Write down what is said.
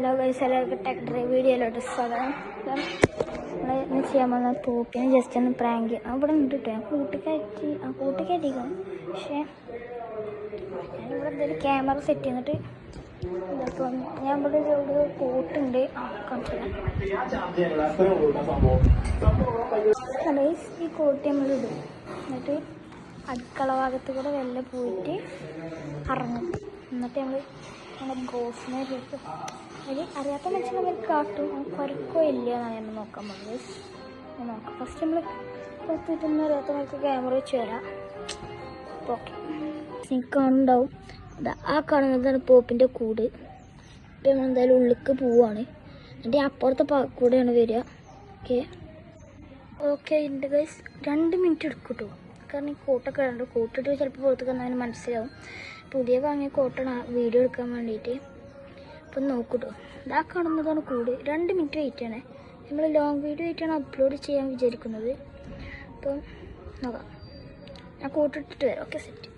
Hello guys, എല്ലാവർക്കും tech drive വീഡിയോയിലോട്ട് സ്വാഗതം. നമ്മൾ ഇന്ന് ചെയ്യാൻ പോകുന്ന പോപ്പിനെ ജസ്റ്റ് ഒന്ന് പ്രാങ്ക് അവിടെ ഉണ്ട് കേട്ടോ. ഞാൻ കൂട്ടിക്കയറ്റിക്കണം. പക്ഷേ ഞാനിവിടെ എന്തെങ്കിലും ക്യാമറ സെറ്റ് ചെയ്തിട്ട് ഇപ്പം ഞാൻ ഇവിടെ ഒരു കോട്ടുണ്ട് ഈ കോട്ട് നമ്മളിടും. എന്നിട്ട് അടുക്കള ഭാഗത്ത് കൂടെ വെള്ളം പോയിട്ട് ഇറങ്ങും. എന്നിട്ട് നമ്മൾ ഗോസിനെ കിട്ടും. അതിൽ അറിയാത്ത മനുഷ്യനെ കാട്ടും. കുരക്കോ ഇല്ല എന്നാണ് നമ്മൾ നോക്കാൻ പോകുന്നത്. നോക്കാം. ഫസ്റ്റ് നമ്മൾ പുറത്തിട്ടൊന്നും അറിയാത്ത നമുക്ക് ക്യാമറ വെച്ച് വരാം. അപ്പോൾ ഓക്കെ, കാണുന്നുണ്ടാവും. ആ കാണുന്നതാണ് പോപ്പിൻ്റെ കൂട്. ഇപ്പം നമ്മൾ എന്തായാലും ഉള്ളിലേക്ക് പോവുകയാണ്. എന്നിട്ട് അപ്പുറത്തെ കൂടെയാണ് വരിക. ഓക്കെ ഉണ്ട് ഗൈസ്. 2 മിനിറ്റ് എടുക്കും കേട്ടോ. കാരണം ഈ കോട്ടൊക്കെ ഉണ്ട്. കോട്ടിട്ട് ചിലപ്പോൾ പുറത്തേക്ക് വന്നതിന് മനസ്സിലാവും. പുതിയ വാങ്ങിയ കോട്ടാണ് വീഡിയോ എടുക്കാൻ വേണ്ടിയിട്ട്. അപ്പം നോക്കൂട്ടോ, ഇതാ കാണുന്നതാണ് കൂട്. 2 മിനിറ്റ് വെയിറ്റ് ചെയ്യണേ. നമ്മൾ ലോങ് വീഡിയോ ആയിട്ടാണ് അപ്ലോഡ് ചെയ്യാൻ വിചാരിക്കുന്നത്. അപ്പം നോക്കാം. ഞാൻ കോട്ടിട്ടിട്ട് വരാം. Okay, set.